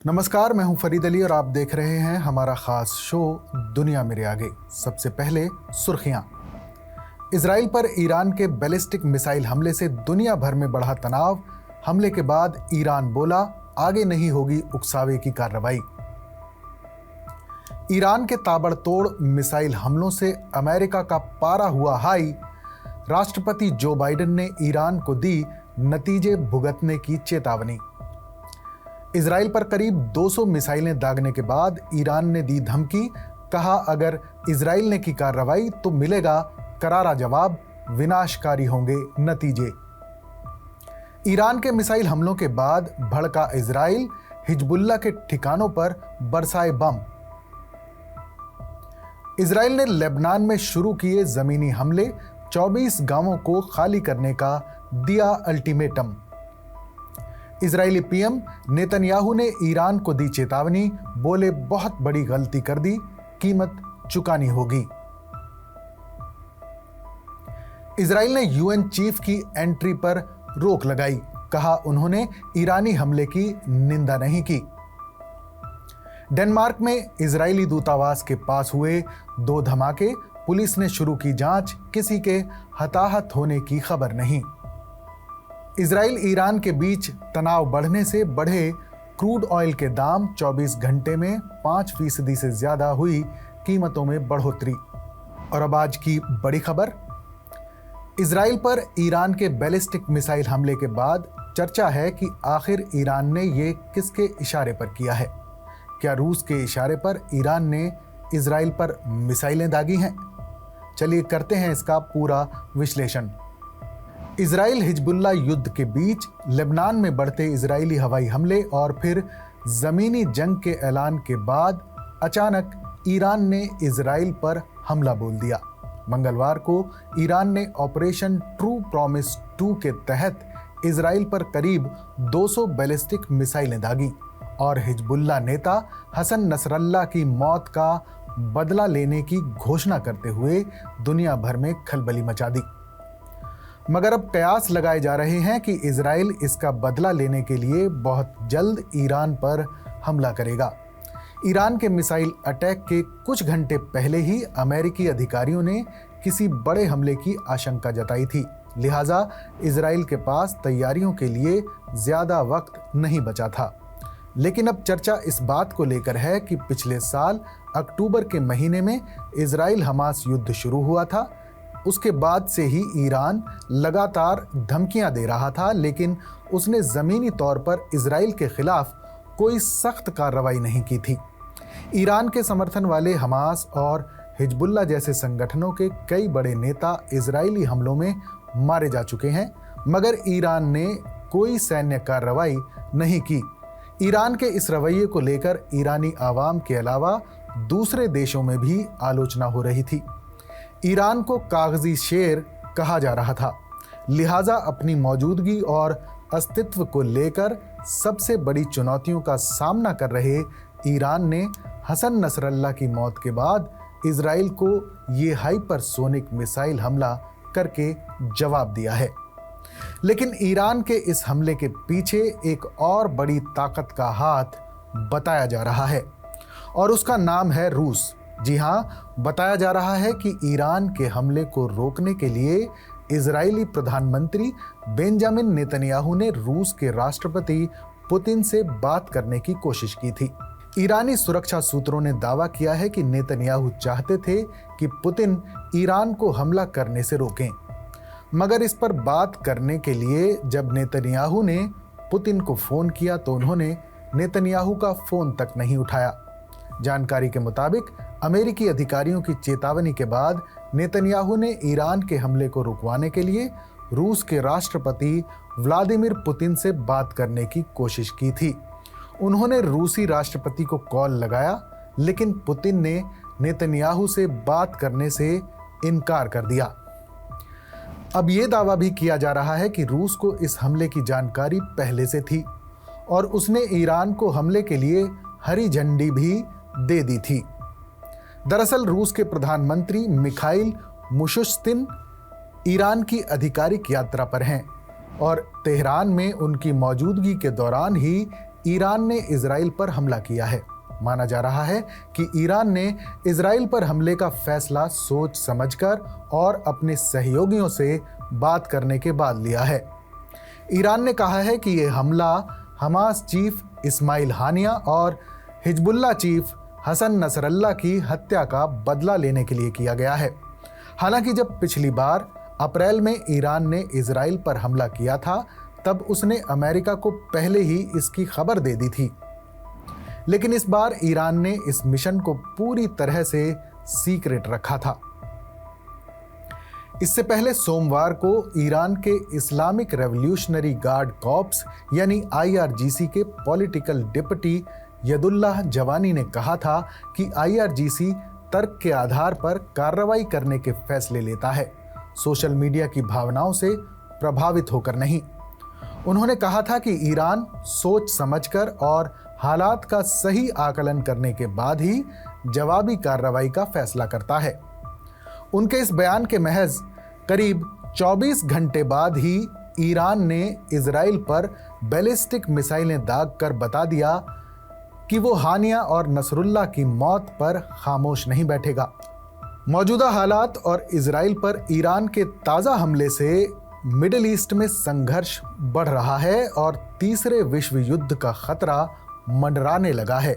नमस्कार, मैं हूं फरीद अली और आप देख रहे हैं हमारा खास शो दुनिया मेरे आगे। सबसे पहले सुर्खियां। इजराइल पर ईरान के बैलिस्टिक मिसाइल हमले से दुनिया भर में बढ़ा तनाव। हमले के बाद ईरान बोला, आगे नहीं होगी उकसावे की कार्रवाई। ईरान के ताबड़तोड़ मिसाइल हमलों से अमेरिका का पारा हुआ हाई। राष्ट्रपति जो बाइडेन ने ईरान को दी नतीजे भुगतने की चेतावनी। इजराइल पर करीब 200 मिसाइलें दागने के बाद ईरान ने दी धमकी, कहा अगर इजराइल ने की कार्रवाई तो मिलेगा करारा जवाब, विनाशकारी होंगे नतीजे। ईरान के मिसाइल हमलों के बाद भड़का इजराइल, हिजबुल्लाह के ठिकानों पर बरसाए बम। इजराइल ने लेबनान में शुरू किए जमीनी हमले, 24 गांवों को खाली करने का दिया अल्टीमेटम। इजरायली पीएम नेतन्याहू ने ईरान को दी चेतावनी, बोले बहुत बड़ी गलती कर दी, कीमत चुकानी होगी। इजराइल ने यूएन चीफ की एंट्री पर रोक लगाई, कहा उन्होंने ईरानी हमले की निंदा नहीं की। डेनमार्क में इजरायली दूतावास के पास हुए 2 धमाके, पुलिस ने शुरू की जांच, किसी के हताहत होने की खबर नहीं। इजराइल ईरान के बीच तनाव बढ़ने से बढ़े क्रूड ऑयल के दाम, 24 घंटे में 5% से ज्यादा हुई कीमतों में बढ़ोतरी। और अब आज की बड़ी खबर। इजराइल पर ईरान के बैलिस्टिक मिसाइल हमले के बाद चर्चा है कि आखिर ईरान ने ये किसके इशारे पर किया है। क्या रूस के इशारे पर ईरान ने इजराइल पर मिसाइलें दागी हैं? चलिए करते हैं इसका पूरा विश्लेषण। इजराइल हिजबुल्लाह युद्ध के बीच लेबनान में बढ़ते इजरायली हवाई हमले और फिर जमीनी जंग के ऐलान के बाद अचानक ईरान ने इजराइल पर हमला बोल दिया। मंगलवार को ईरान ने ऑपरेशन ट्रू प्रॉमिस 2 के तहत इजराइल पर करीब 200 बैलिस्टिक मिसाइलें दागी और हिजबुल्लाह नेता हसन नसरल्लाह की मौत का बदला लेने की घोषणा करते हुए दुनिया भर में खलबली मचा दी। मगर अब कयास लगाए जा रहे हैं कि इजराइल इसका बदला लेने के लिए बहुत जल्द ईरान पर हमला करेगा। ईरान के मिसाइल अटैक के कुछ घंटे पहले ही अमेरिकी अधिकारियों ने किसी बड़े हमले की आशंका जताई थी, लिहाजा इजराइल के पास तैयारियों के लिए ज्यादा वक्त नहीं बचा था। लेकिन अब चर्चा इस बात को लेकर है कि पिछले साल अक्टूबर के महीने में इजराइल हमास युद्ध शुरू हुआ था। उसके बाद से ही ईरान लगातार धमकियां दे रहा था, लेकिन उसने ज़मीनी तौर पर इजराइल के खिलाफ कोई सख्त कार्रवाई नहीं की थी। ईरान के समर्थन वाले हमास और हिजबुल्लाह जैसे संगठनों के कई बड़े नेता इजरायली हमलों में मारे जा चुके हैं, मगर ईरान ने कोई सैन्य कार्रवाई नहीं की। ईरान के इस रवैये को लेकर ईरानी आवाम के अलावा दूसरे देशों में भी आलोचना हो रही थी। ईरान को कागजी शेर कहा जा रहा था, लिहाजा अपनी मौजूदगी और अस्तित्व को लेकर सबसे बड़ी चुनौतियों का सामना कर रहे ईरान ने हसन नसरल्लाह की मौत के बाद इजराइल को ये हाइपरसोनिक मिसाइल हमला करके जवाब दिया है। लेकिन ईरान के इस हमले के पीछे एक और बड़ी ताकत का हाथ बताया जा रहा है और उसका नाम है रूस। जी हाँ, बताया जा रहा है कि ईरान के हमले को रोकने के लिए इजरायली प्रधानमंत्री बेंजामिन नेतन्याहू ने रूस के राष्ट्रपति पुतिन से बात करने की कोशिश की थी। ईरानी सुरक्षा सूत्रों ने दावा किया है कि नेतन्याहू चाहते थे कि पुतिन ईरान को हमला करने से रोकें, मगर इस पर बात करने के लिए जब नेतन्याहू ने पुतिन को फोन किया तो उन्होंने नेतन्याहू का फोन तक नहीं उठाया। जानकारी के मुताबिक अमेरिकी अधिकारियों की चेतावनी के बाद नेतन्याहू ने ईरान के हमले को रुकवाने के लिए रूस के राष्ट्रपति व्लादिमीर पुतिन से बात करने की कोशिश की थी। उन्होंने रूसी राष्ट्रपति को कॉल लगाया, लेकिन पुतिन ने नेतन्याहू से बात करने से इनकार कर दिया। अब ये दावा भी किया जा रहा है कि रूस को इस हमले की जानकारी पहले से थी और उसने ईरान को हमले के लिए हरी झंडी भी दे दी थी। दरअसल रूस के प्रधानमंत्री मिखाइल मुशुस्तिन ईरान की आधिकारिक यात्रा पर हैं और तेहरान में उनकी मौजूदगी के दौरान ही ईरान ने इजराइल पर हमला किया है। माना जा रहा है कि ईरान ने इजराइल पर हमले का फैसला सोच समझकर और अपने सहयोगियों से बात करने के बाद लिया है। ईरान ने कहा है कि यह हमला हमास चीफ इस्माइल हानिया और हिजबुल्लाह चीफ हसन नसरल्ला की हत्या का बदला लेने के लिए किया गया है। हालांकि जब पिछली बार अप्रैल में ईरान ने इजराइल पर हमला किया था, तब उसने अमेरिका को पहले ही इसकी खबर दे दी थी। लेकिन इस बार ईरान ने इस मिशन को पूरी तरह से सीक्रेट रखा था। इससे पहले सोमवार को ईरान के इस्लामिक रेवोल्यूशनरी गार्ड कॉर्प्स यानी IRGC के पॉलिटिकल डिप्टी यदुल्लाह जवानी ने कहा था कि IRGC तर्क के आधार पर कार्रवाई करने के फैसले लेता है, सोशल मीडिया की भावनाओं से प्रभावित होकर नहीं। उन्होंने कहा था कि ईरान सोच समझकर और हालात का सही आकलन करने के बाद ही जवाबी कार्रवाई का फैसला करता है। उनके इस बयान के महज करीब 24 घंटे बाद ही ईरान ने इजराइल पर बैलिस्टिक मिसाइलें दागकर बता दिया कि वो हानिया और नसरुल्लाह की मौत पर खामोश नहीं बैठेगा। मौजूदा हालात और इजराइल पर ईरान के ताज़ा हमले से मिडिल ईस्ट में संघर्ष बढ़ रहा है और तीसरे विश्व युद्ध का खतरा मंडराने लगा है।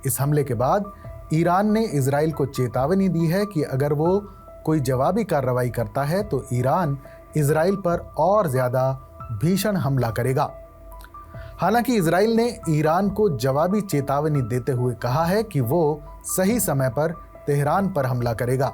इस हमले के बाद ईरान ने इजराइल को चेतावनी दी है कि अगर वो कोई जवाबी कार्रवाई करता है तो ईरान इजराइल पर और ज़्यादा भीषण हमला करेगा। हालांकि इजराइल ने ईरान को जवाबी चेतावनी देते हुए कहा है कि वो सही समय पर तेहरान पर हमला करेगा।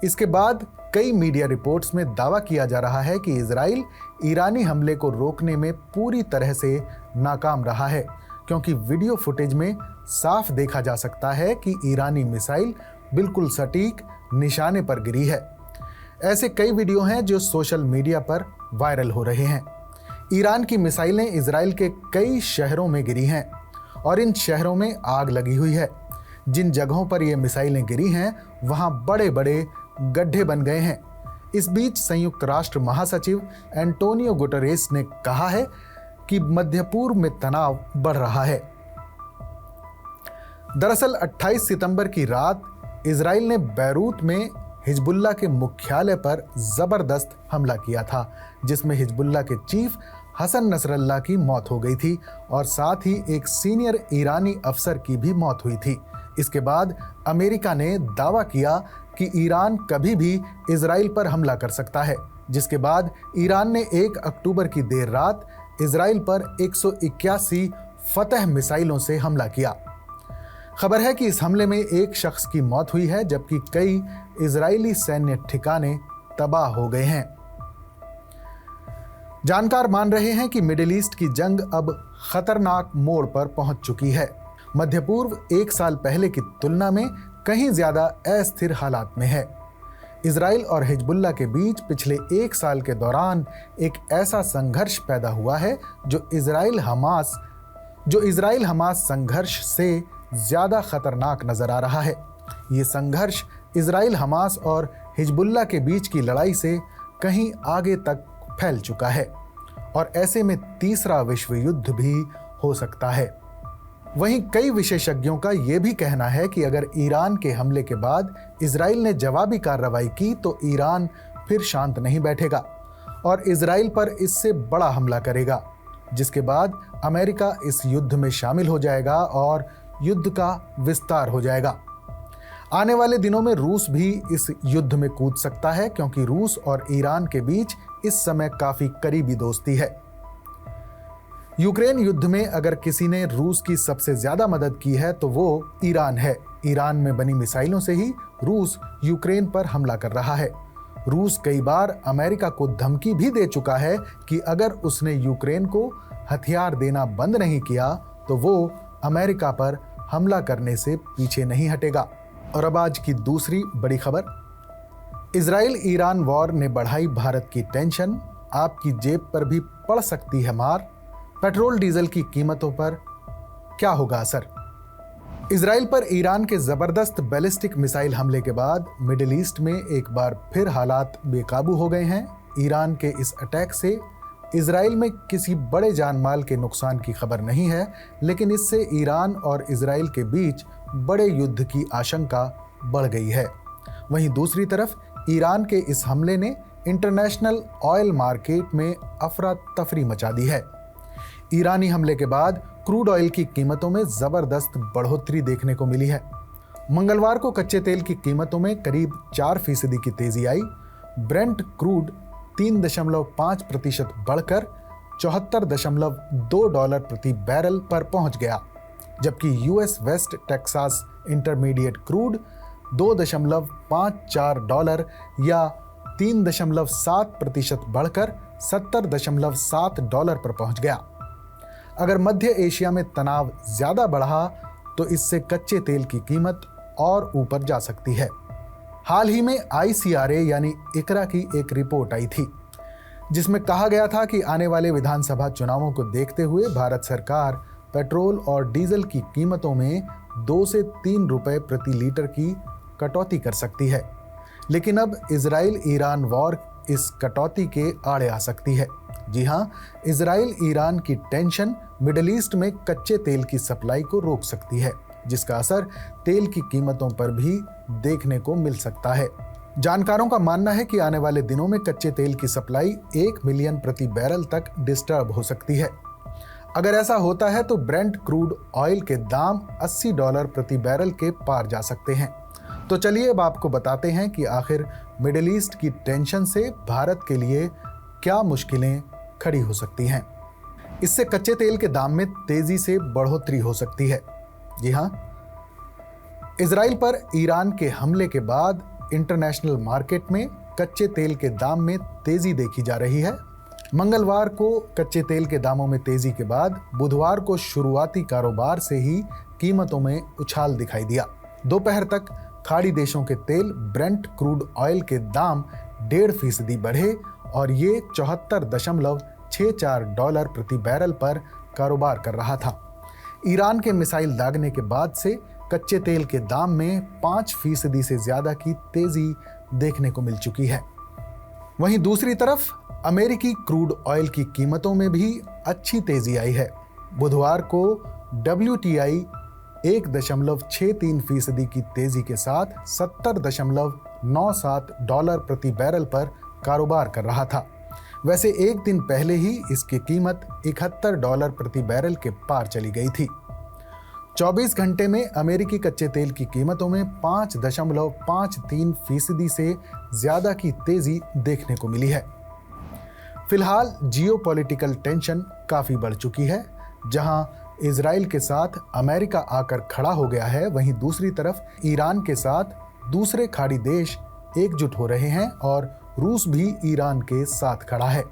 इसके बाद कई मीडिया रिपोर्ट्स में दावा किया जा रहा है कि इजराइल ईरानी हमले को रोकने में पूरी तरह से नाकाम रहा है, क्योंकि वीडियो फुटेज में साफ देखा जा सकता है कि ईरानी मिसाइल बिल्कुल सटीक निशाने पर गिरी है। ऐसे कई वीडियो हैं जो सोशल मीडिया पर वायरल हो रहे हैं। ईरान की मिसाइलें इजराइल के कई शहरों में गिरी हैं और इन शहरों में आग लगी हुई है। जिन जगहों पर ये मिसाइलें गिरी हैं वहाँ बड़े बड़े गड्ढे बन गए हैं। इस बीच संयुक्त राष्ट्र महासचिव एंटोनियो गुटेरेस ने कहा है कि मध्य पूर्व में तनाव बढ़ रहा है। दरअसल 28 सितंबर की रात इजराइल ने बैरूत में हिजबुल्लाह के मुख्यालय पर जबरदस्त हमला किया था, जिसमें हिजबुल्लाह के चीफ हसन नसरल्लाह की मौत हो गई थी और साथ ही एक सीनियर ईरानी अफसर की भी मौत हुई थी। इसके बाद अमेरिका ने दावा किया कि ईरान कभी भी इजराइल पर हमला कर सकता है, जिसके बाद ईरान ने 1 अक्टूबर की देर रात इजराइल पर 181 फतह मिसाइलों से हमला किया। खबर है कि इस हमले में एक शख्स की मौत हुई है, जबकि कई इजरायली सैन्य ठिकाने तबाह हो गए हैं। जानकार मान रहे हैं कि मिडिल ईस्ट की जंग अब खतरनाक मोड़ पर पहुंच चुकी है। मध्य पूर्व 1 साल पहले की तुलना में कहीं ज्यादा अस्थिर हालात में है। इजराइल और हिजबुल्लाह के बीच पिछले 1 साल के दौरान एक ऐसा संघर्ष पैदा हुआ है जो इजराइल हमास संघर्ष से ज्यादा खतरनाक नजर आ रहा है। ये संघर्ष इजराइल हमास और हिजबुल्लाह के बीच की लड़ाई से कहीं आगे तक फैल चुका है और ऐसे में तीसरा विश्व युद्ध भी हो सकता है। वहीं कई विशेषज्ञों का यह भी कहना है कि अगर ईरान के हमले के बाद इजराइल ने जवाबी कार्रवाई की तो ईरान फिर शांत नहीं बैठेगा और इजराइल पर इससे बड़ा हमला करेगा, जिसके बाद अमेरिका इस युद्ध में शामिल हो जाएगा और युद्ध का विस्तार हो जाएगा। आने वाले दिनों में रूस भी इस युद्ध में कूद सकता है, क्योंकि रूस और ईरान के बीच इस समय काफी करीबी दोस्ती है। यूक्रेन युद्ध में अगर किसी ने रूस की सबसे ज्यादा मदद की है तो वो ईरान है। ईरान में बनी मिसाइलों से ही रूस यूक्रेन पर हमला कर रहा है। रूस कई बार अमेरिका को धमकी भी दे चुका है कि अगर उसने यूक्रेन को हथियार देना बंद नहीं किया तो वो अमेरिका पर हमला करने से पीछे नहीं हटेगा। और अब आज की दूसरी बड़ी खबर, इजराइल ईरान वॉर ने बढ़ाई भारत की टेंशन, आपकी जेब पर भी पड़ सकती है मार। पेट्रोल डीजल की कीमतों पर क्या होगा असर? इजराइल पर ईरान के जबरदस्त बैलिस्टिक मिसाइल हमले के बाद मिडिल ईस्ट में एक बार फिर हालात बेकाबू हो गए हैं। ईरान के इस अटैक से इजराइल में किसी बड़े जान माल के नुकसान की खबर नहीं है, लेकिन इससे ईरान और इजराइल के बीच बड़े युद्ध की आशंका बढ़ गई है। वहीं दूसरी तरफ ईरान के इस हमले ने इंटरनेशनल ऑयल मार्केट में अफरा तफरी मचा दी है। ईरानी हमले के बाद क्रूड ऑयल की कीमतों में जबरदस्त बढ़ोतरी देखने को मिली है। मंगलवार को कच्चे तेल की कीमतों में करीब 4% की तेजी आई। ब्रेंट क्रूड 3.5% बढ़कर $74.2 प्रति बैरल पर पहुंच गया, जबकि US West Texas intermediate crude $2.54 या 3.7% बढ़कर $70.7 पर पहुंच गया। अगर मध्य एशिया में तनाव ज्यादा बढ़ा तो इससे कच्चे तेल की कीमत और ऊपर जा सकती है। हाल ही में ICRA यानी इकरा की एक रिपोर्ट आई थी, जिसमें कहा गया था कि आने वाले विधानसभा चुनावों को देखते हुए भारत सरकार पेट्रोल और डीजल की कीमतों में 2 से 3 रुपए प्रति लीटर की कटौती कर सकती है। लेकिन अब इजराइल ईरान वॉर इस कटौती के आड़े आ सकती है। जी हाँ, इजराइल ईरान की टेंशन मिडिल ईस्ट में कच्चे तेल की सप्लाई को रोक सकती है, जिसका असर तेल की कीमतों पर भी देखने को मिल सकता है। जानकारों का मानना है कि आने वाले दिनों में कच्चे तेल की सप्लाई 1 मिलियन प्रति बैरल तक डिस्टर्ब हो सकती है। अगर ऐसा होता है तो ब्रेंट क्रूड ऑयल के दाम $80 प्रति बैरल के पार जा सकते हैं। तो चलिए अब आपको बताते हैं कि आखिर मिडिल ईस्ट की टेंशन से भारत के लिए क्या मुश्किलें खड़ी हो सकती हैं। इससे कच्चे तेल के दाम में तेजी से बढ़ोतरी हो सकती है। जी हाँ, इजराइल पर ईरान के हमले के बाद इंटरनेशनल मार्केट में कच्चे तेल के दाम में तेजी देखी जा रही है। मंगलवार को कच्चे तेल के दामों में तेजी के बाद बुधवार को शुरुआती कारोबार से ही कीमतों में उछाल दिखाई दिया। दोपहर तक खाड़ी देशों के तेल ब्रेंट क्रूड ऑयल के दाम 1.5% बढ़े और ये $74.64 प्रति बैरल पर कारोबार कर रहा था। ईरान के मिसाइल दागने के बाद से कच्चे तेल के दाम में 5% से ज्यादा की तेजी देखने को मिल चुकी है। वहीं दूसरी तरफ अमेरिकी क्रूड ऑयल की कीमतों में भी अच्छी तेजी आई है। बुधवार को WTI 1.63% की तेजी के साथ $70.97 प्रति बैरल पर कारोबार कर रहा था। वैसे एक दिन पहले ही इसकी कीमत $71 प्रति बैरल के पार चली गई थी। 24 घंटे में अमेरिकी कच्चे तेल की कीमतों में 5.53% से ज्यादा की तेजी देखने को मिली है। फिलहाल जियोपॉलिटिकल टेंशन काफी बढ़ चुकी है। जहां इजराइल के साथ अमेरिका आकर खड़ा हो गया है, वहीं दूसरी तरफ ईरान के साथ दूसरे खाड़ी देश एकजुट हो रहे हैं और रूस भी ईरान के साथ खड़ा है।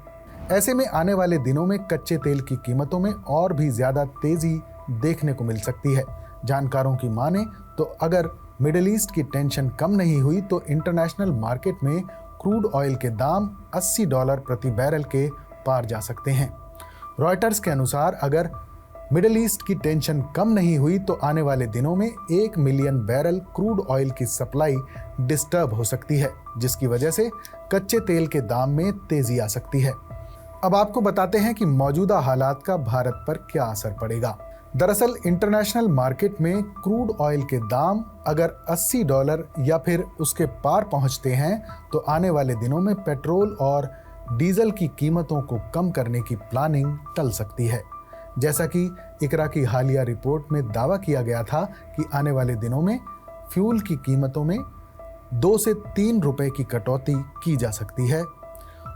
ऐसे में आने वाले दिनों में कच्चे तेल की कीमतों में और भी ज्यादा तेजी देखने को मिल सकती है। जानकारों की माने तो अगर मिडिल ईस्ट की टेंशन कम नहीं हुई तो इंटरनेशनल मार्केट में क्रूड ऑयल के दाम $80 प्रति बैरल के पार जा सकते हैं। रॉयटर्स के अनुसार अगर मिडिल ईस्ट की टेंशन कम नहीं हुई तो आने वाले दिनों में 1 मिलियन बैरल क्रूड ऑयल की सप्लाई डिस्टर्ब हो सकती है, जिसकी वजह से कच्चे तेल के दाम में तेजी आ सकती है। अब आपको बताते हैं कि मौजूदा हालात का भारत पर क्या असर पड़ेगा। दरअसल इंटरनेशनल मार्केट में क्रूड ऑयल के दाम अगर $80 या फिर उसके पार पहुंचते हैं तो आने वाले दिनों में पेट्रोल और डीजल की कीमतों को कम करने की प्लानिंग टल सकती है। जैसा कि इकरा की हालिया रिपोर्ट में दावा किया गया था कि आने वाले दिनों में फ्यूल की कीमतों में 2 से 3 रुपए की कटौती की जा सकती है।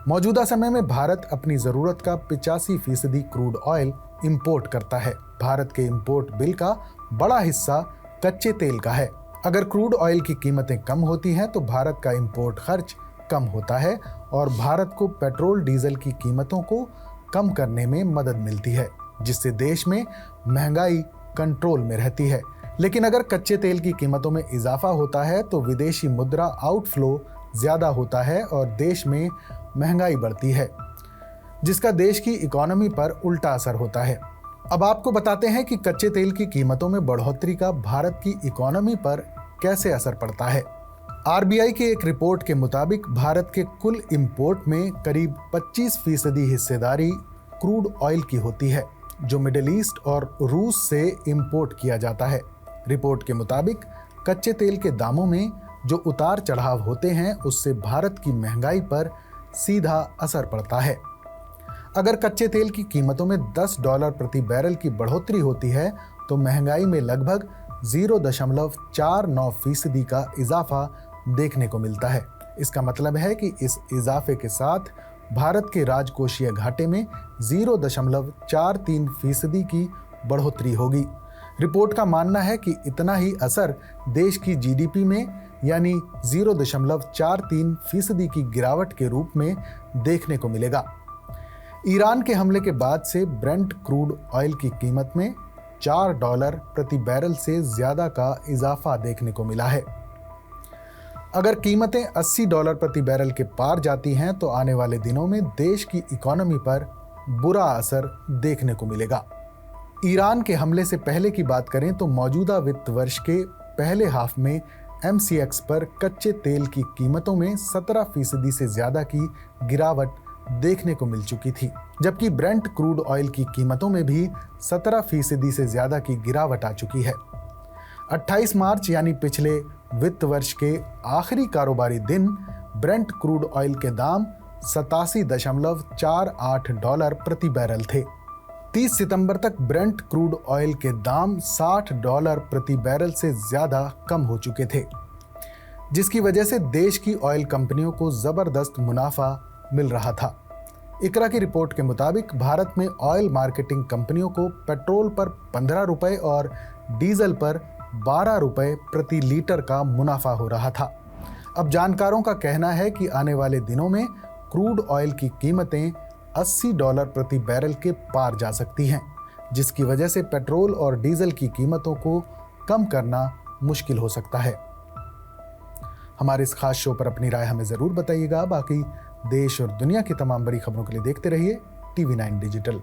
मौजूदा समय में भारत अपनी ज़रूरत का 85% क्रूड ऑयल इंपोर्ट करता है। भारत के इंपोर्ट बिल का बड़ा हिस्सा कच्चे तेल का है। अगर क्रूड ऑयल की कीमतें कम होती हैं तो भारत का इंपोर्ट खर्च कम होता है और भारत को पेट्रोल डीजल की कीमतों को कम करने में मदद मिलती है, जिससे देश में महंगाई कंट्रोल में रहती है। लेकिन अगर कच्चे तेल की कीमतों में इजाफा होता है तो विदेशी मुद्रा आउटफ्लो ज्यादा होता है और देश में महंगाई बढ़ती है, जिसका देश की इकोनॉमी पर उल्टा असर होता है। अब आपको बताते हैं कि कच्चे तेल की कीमतों में बढ़ोतरी का भारत की इकोनॉमी पर कैसे असर पड़ता है। आरबीआई की एक रिपोर्ट के मुताबिक भारत के कुल इंपोर्ट में करीब 25% हिस्सेदारी क्रूड ऑयल की होती है, जो मिडिल ईस्ट और रूस से इंपोर्ट किया जाता है। रिपोर्ट के मुताबिक कच्चे तेल के दामों में जो उतार चढ़ाव होते हैं, उससे भारत की महंगाई पर सीधा असर पड़ता है। अगर कच्चे तेल की कीमतों में $10 प्रति बैरल की बढ़ोतरी होती है तो महंगाई में लगभग 0.49% का इजाफा देखने को मिलता है। इसका मतलब है कि इस इजाफे के साथ भारत के राजकोषीय घाटे में 0.43% की बढ़ोतरी होगी। रिपोर्ट का मानना है कि इतना ही असर देश की जीडीपी में यानी 0.43% की गिरावट के रूप में देखने को मिलेगा। ईरान के हमले के बाद से ब्रेंट क्रूड ऑयल की कीमत में $4 प्रति बैरल से ज्यादा का इजाफा देखने को मिला है। अगर कीमतें $80 प्रति बैरल के पार जाती हैं तो आने वाले दिनों में देश की इकोनॉमी पर बुरा असर देखने को मिलेगा। ईरान के हमले से पहले की बात करें तो मौजूदा वित्त वर्ष के पहले हाफ में MCX पर कच्चे तेल की कीमतों में 17% से ज्यादा की गिरावट देखने को मिल चुकी थी, जबकि ब्रेंट क्रूड ऑयल की कीमतों में भी 17% से ज्यादा की गिरावट आ चुकी है। 28 मार्च यानी पिछले वित्त वर्ष के आखिरी कारोबारी दिन ब्रेंट क्रूड ऑयल के दाम $87.48 प्रति बैरल थे। 30 सितंबर तक ब्रेंट क्रूड ऑयल के दाम $60 प्रति बैरल से ज्यादा कम हो चुके थे, जिसकी वजह से देश की ऑयल कंपनियों को जबरदस्त मुनाफा मिल रहा था। इकरा की रिपोर्ट के मुताबिक भारत में ऑयल मार्केटिंग कंपनियों को पेट्रोल पर ₹15 और डीजल पर ₹12 प्रति लीटर का मुनाफा हो रहा था। अब जानकारों का कहना है कि आने वाले दिनों में क्रूड ऑयल की कीमतें $80 प्रति बैरल के पार जा सकती हैं, जिसकी वजह से पेट्रोल और डीजल की कीमतों को कम करना मुश्किल हो सकता है। हमारे इस खास शो पर अपनी राय हमें ज़रूर बताइएगा। बाकी देश और दुनिया की तमाम बड़ी खबरों के लिए देखते रहिए TV9 डिजिटल।